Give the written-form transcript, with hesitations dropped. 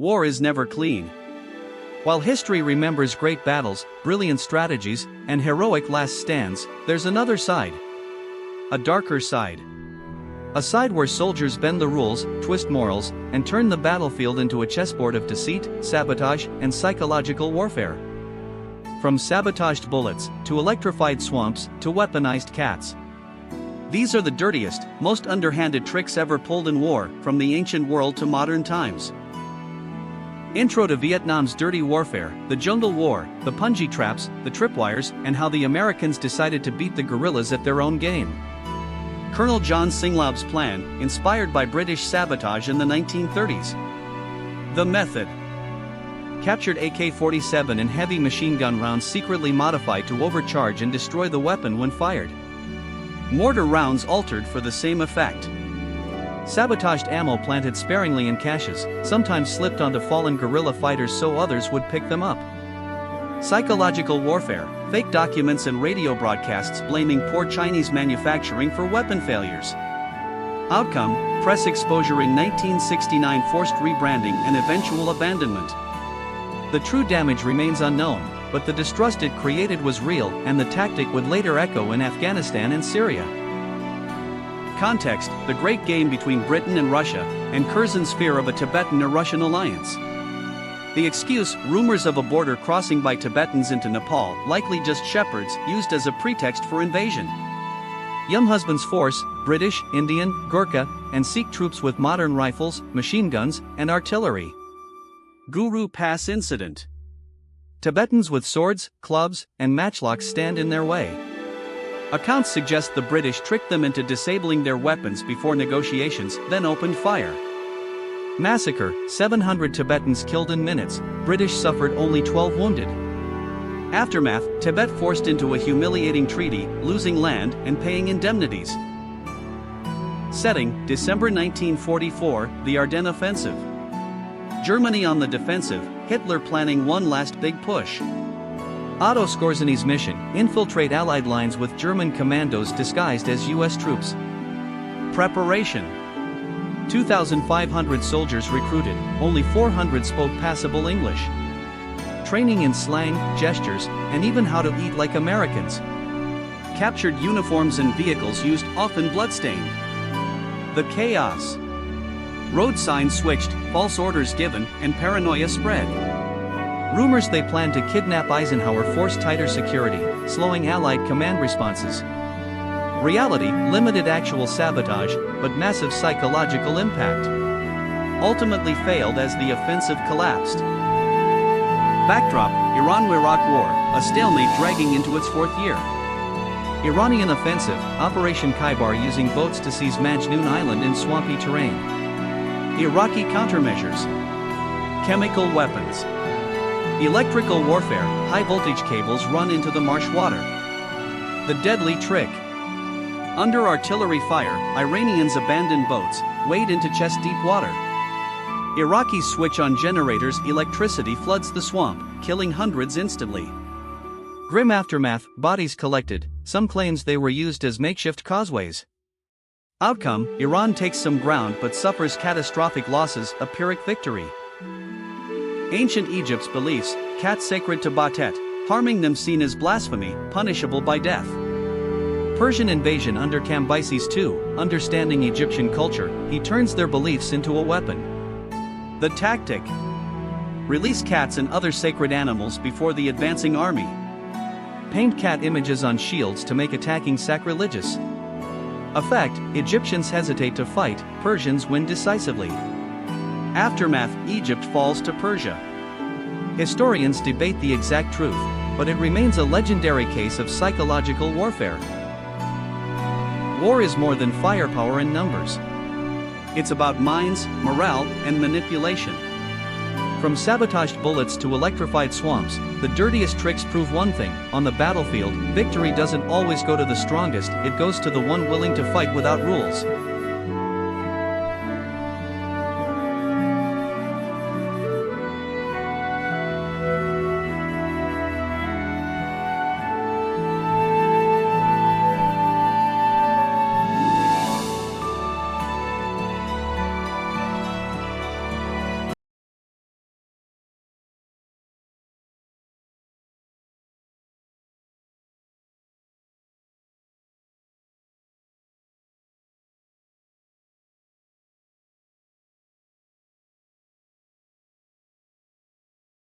War is never clean. While history remembers great battles, brilliant strategies, and heroic last stands, there's another side. A darker side. A side where soldiers bend the rules, twist morals, and turn the battlefield into a chessboard of deceit, sabotage, and psychological warfare. From sabotaged bullets, to electrified swamps, to weaponized cats. These are the dirtiest, most underhanded tricks ever pulled in war, from the ancient world to modern times. Intro to Vietnam's dirty warfare, the jungle war, the punji traps, the tripwires, and how the Americans decided to beat the guerrillas at their own game. Colonel John Singlaub's plan, inspired by British sabotage in the 1930s. The method. Captured AK-47 and heavy machine gun rounds secretly modified to overcharge and destroy the weapon when fired. Mortar rounds altered for the same effect. Sabotaged ammo planted sparingly in caches, sometimes slipped onto fallen guerrilla fighters so others would pick them up. Psychological warfare, fake documents and radio broadcasts blaming poor Chinese manufacturing for weapon failures. Outcome, press exposure in 1969, forced rebranding and eventual abandonment. The true damage remains unknown, but the distrust it created was real, and the tactic would later echo in Afghanistan and Syria. Context: the great game between Britain and Russia, and Curzon's fear of a Tibetan-Russian alliance. The excuse: rumors of a border crossing by Tibetans into Nepal, likely just shepherds, used as a pretext for invasion. Husband's force, British, Indian, Gurkha, and Sikh troops with modern rifles, machine guns, and artillery. Guru Pass incident. Tibetans with swords, clubs, and matchlocks stand in their way. Accounts suggest the British tricked them into disabling their weapons before negotiations, then opened fire. Massacre: 700 Tibetans killed in minutes, British suffered only 12 wounded. Aftermath: Tibet forced into a humiliating treaty, losing land and paying indemnities. Setting: December 1944, the Ardennes Offensive. Germany on the defensive, Hitler planning one last big push. Otto Skorzony's mission: infiltrate Allied lines with German commandos disguised as US troops. Preparation: 2,500 soldiers recruited, only 400 spoke passable English. Training in slang, gestures, and even how to eat like Americans. Captured uniforms and vehicles used, often bloodstained. The chaos. Road signs switched, false orders given, and paranoia spread. Rumors they planned to kidnap Eisenhower forced tighter security, slowing Allied command responses. Reality: limited actual sabotage, but massive psychological impact. Ultimately failed as the offensive collapsed. Backdrop: Iran-Iraq War, a stalemate dragging into its fourth year. Iranian offensive, Operation Khaybar using boats to seize Majnoon Island in swampy terrain. Iraqi countermeasures. Chemical weapons. Electrical warfare, high-voltage cables run into the marsh water. The deadly trick. Under artillery fire, Iranians abandon boats, wade into chest-deep water. Iraqis switch on generators, electricity floods the swamp, killing hundreds instantly. Grim aftermath, bodies collected, some claims they were used as makeshift causeways. Outcome: Iran takes some ground but suffers catastrophic losses, a Pyrrhic victory. Ancient Egypt's beliefs: cats sacred to Batet, harming them seen as blasphemy, punishable by death. Persian invasion under Cambyses II, understanding Egyptian culture, he turns their beliefs into a weapon. The tactic: release cats and other sacred animals before the advancing army. Paint cat images on shields to make attacking sacrilegious. Effect: Egyptians hesitate to fight, Persians win decisively. Aftermath: Egypt falls to Persia. Historians debate the exact truth, but it remains a legendary case of psychological warfare. War is more than firepower and numbers. It's about minds, morale, and manipulation. From sabotaged bullets to electrified swamps, the dirtiest tricks prove one thing: on the battlefield, victory doesn't always go to the strongest, it goes to the one willing to fight without rules.